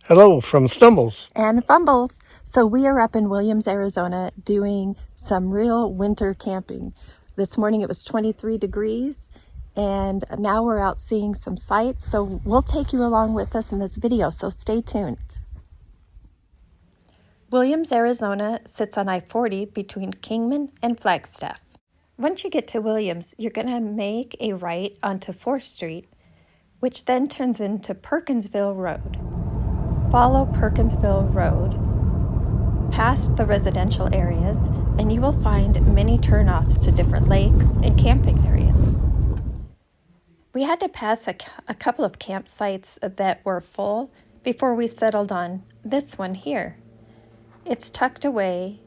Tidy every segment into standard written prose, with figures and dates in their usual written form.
Hello from Stumbles. And Fumbles. So we are up in Williams, Arizona doing some real winter camping. This morning it was 23 degrees and now we're out seeing some sights. So we'll take you along with us in this video, so stay tuned. Williams, Arizona sits on I-40 between Kingman and Flagstaff. Once you get to Williams, you're going to make a right onto 4th Street, which then turns into Perkinsville Road. Follow Perkinsville Road past the residential areas, and you will find many turnoffs to different lakes and camping areas. We had to pass a couple of campsites that were full before we settled on this one here. It's tucked away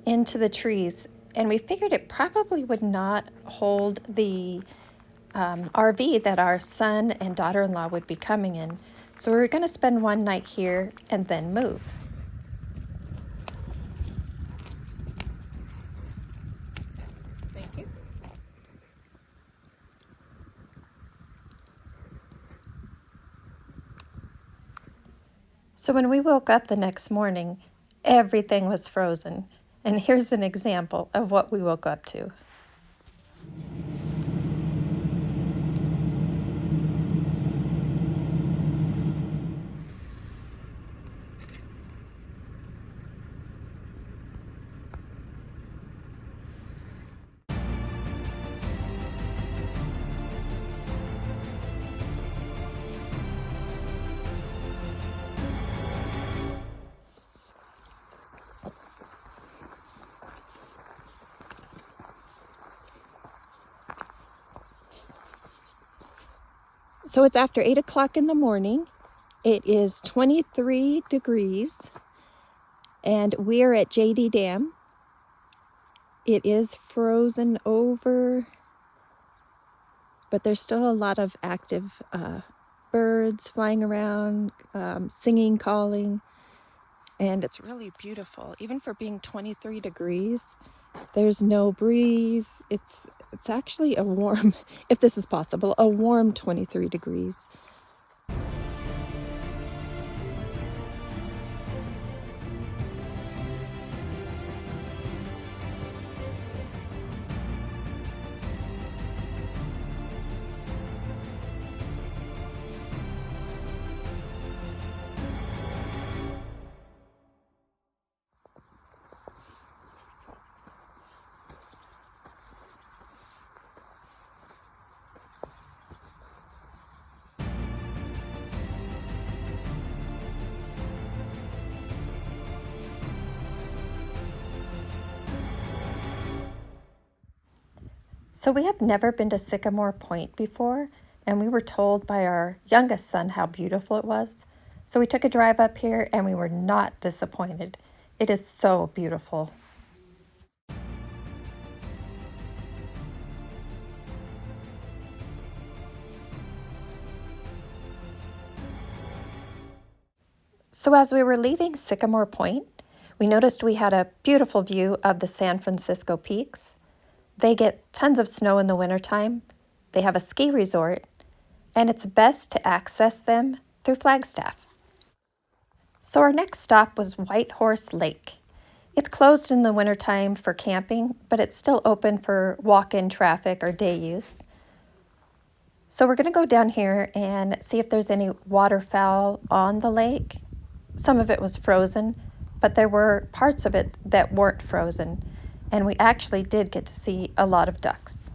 into the trees, and we figured it probably would not hold the RV that our son and daughter-in-law would be coming in. So we were going to spend one night here and then move. Thank you. So when we woke up the next morning, everything was frozen. And here's an example of what we woke up to. So it's after 8 o'clock in the morning. It is 23 degrees and we're at JD Dam. It is frozen over, but there's still a lot of active birds flying around, singing, calling, and it's really beautiful. Even for being 23 degrees, there's no breeze. It's actually a warm, if this is possible, a warm 23 degrees. So we have never been to Sycamore Point before, and we were told by our youngest son how beautiful it was. So we took a drive up here and we were not disappointed. It is so beautiful. So as we were leaving Sycamore Point, we noticed we had a beautiful view of the San Francisco peaks. They get tons of snow in the wintertime. They have a ski resort, and it's best to access them through Flagstaff. So our next stop was White Horse Lake. It's closed in the wintertime for camping, but it's still open for walk-in traffic or day use. So we're going to go down here and see if there's any waterfowl on the lake. Some of it was frozen, but there were parts of it that weren't frozen. And we actually did get to see a lot of ducks.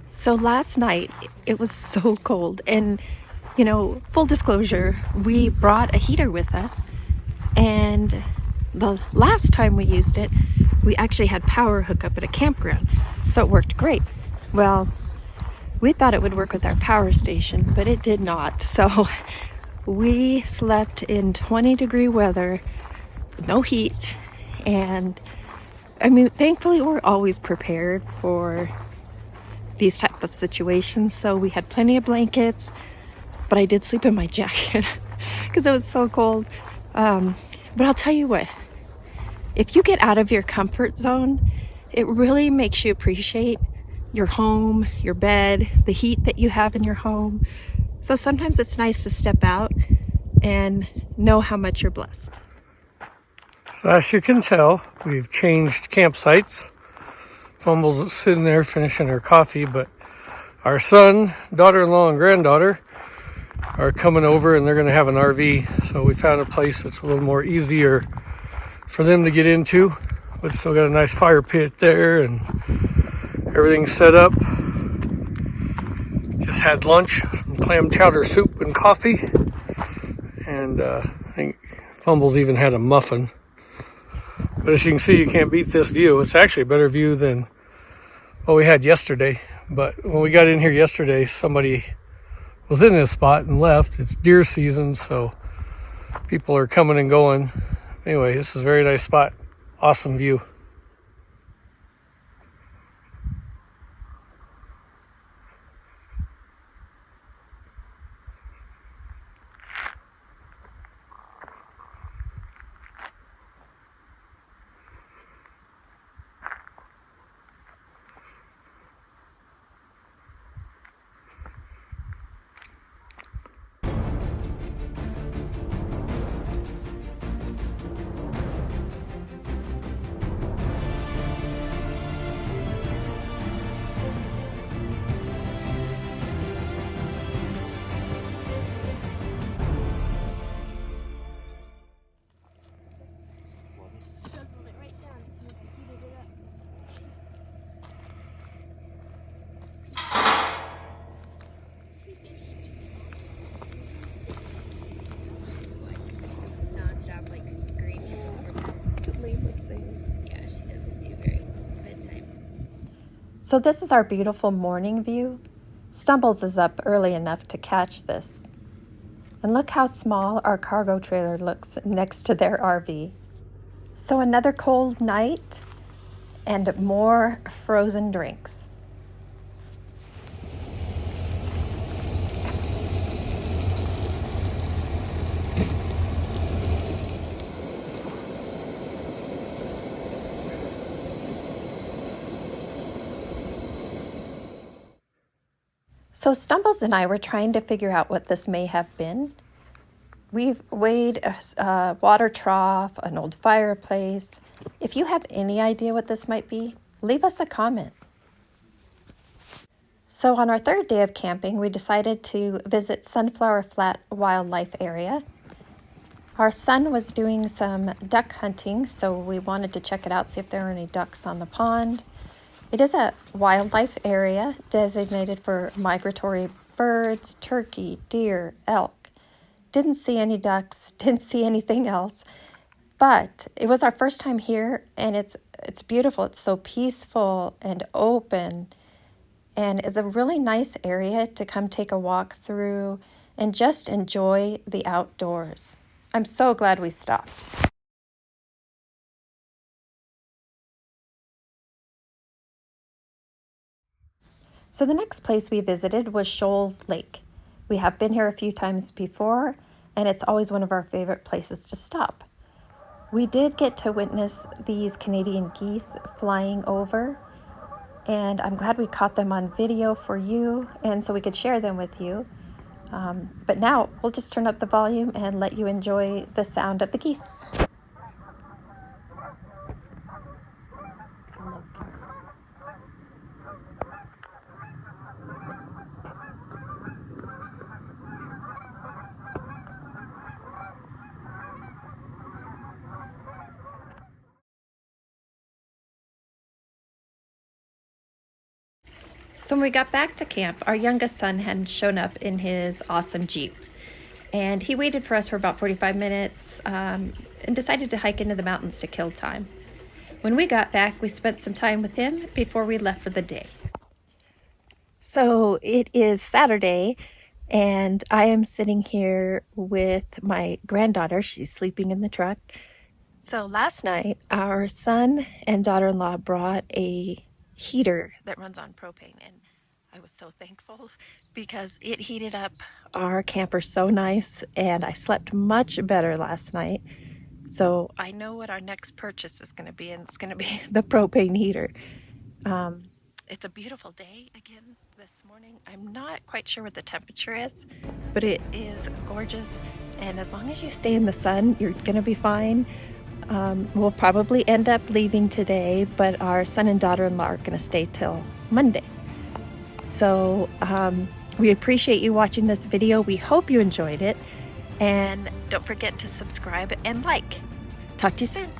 So last night, it was so cold. And, you know, full disclosure, we brought a heater with us. And the last time we used it, we actually had power hookup at a campground, so it worked great. Well, we thought it would work with our power station, but it did not. So we slept in 20-degree weather, no heat, and I mean, thankfully we're always prepared for these type of situations. So we had plenty of blankets, but I did sleep in my jacket because it was so cold. But I'll tell you what, if you get out of your comfort zone, it really makes you appreciate your home, your bed, the heat that you have in your home. So sometimes it's nice to step out and know how much you're blessed. So as you can tell, we've changed campsites. Fumble's sitting there finishing her coffee, but our son, daughter-in-law, and granddaughter are coming over and they're going to have an RV. So we found a place that's a little more easier for them to get into. But still got a nice fire pit there and everything's set up. Just had lunch, some clam chowder soup and coffee. And I think Fumbles even had a muffin. But as you can see, you can't beat this view. It's actually a better view than what we had yesterday. But when we got in here yesterday, somebody was in this spot and left. It's deer season, so people are coming and going. Anyway, this is a very nice spot. Awesome view. So this is our beautiful morning view. Stumbles is up early enough to catch this. And look how small our cargo trailer looks next to their RV. So another cold night and more frozen drinks. So Stumbles and I were trying to figure out what this may have been. We've weighed a water trough, an old fireplace. If you have any idea what this might be, leave us a comment. So on our third day of camping, we decided to visit Sunflower Flat Wildlife Area. Our son was doing some duck hunting, so we wanted to check it out, see if there are any ducks on the pond. It is a wildlife area designated for migratory birds, turkey, deer, elk. Didn't see any ducks, didn't see anything else, but it was our first time here, and it's beautiful. It's so peaceful and open, and it's a really nice area to come take a walk through and just enjoy the outdoors. I'm so glad we stopped. So the next place we visited was Shoals Lake. We have been here a few times before, and it's always one of our favorite places to stop. We did get to witness these Canadian geese flying over, and I'm glad we caught them on video for you and so we could share them with you. But now we'll just turn up the volume and let you enjoy the sound of the geese. So when we got back to camp, our youngest son hadn't shown up in his awesome Jeep. And he waited for us for about 45 minutes and decided to hike into the mountains to kill time. When we got back, we spent some time with him before we left for the day. So it is Saturday, and I am sitting here with my granddaughter. She's sleeping in the truck. So last night, our son and daughter-in-law brought a heater that runs on propane, and I was so thankful because it heated up our camper so nice, and I slept much better last night. So I know what our next purchase is going to be, and it's going to be the propane heater. It's a beautiful day again this morning. I'm not quite sure what the temperature is, but it is gorgeous. And as long as you stay in the sun, you're going to be fine. We'll probably end up leaving today, but our son and daughter-in-law are going to stay till Monday. So we appreciate you watching this video. We hope you enjoyed it. And don't forget to subscribe and like. Talk to you soon.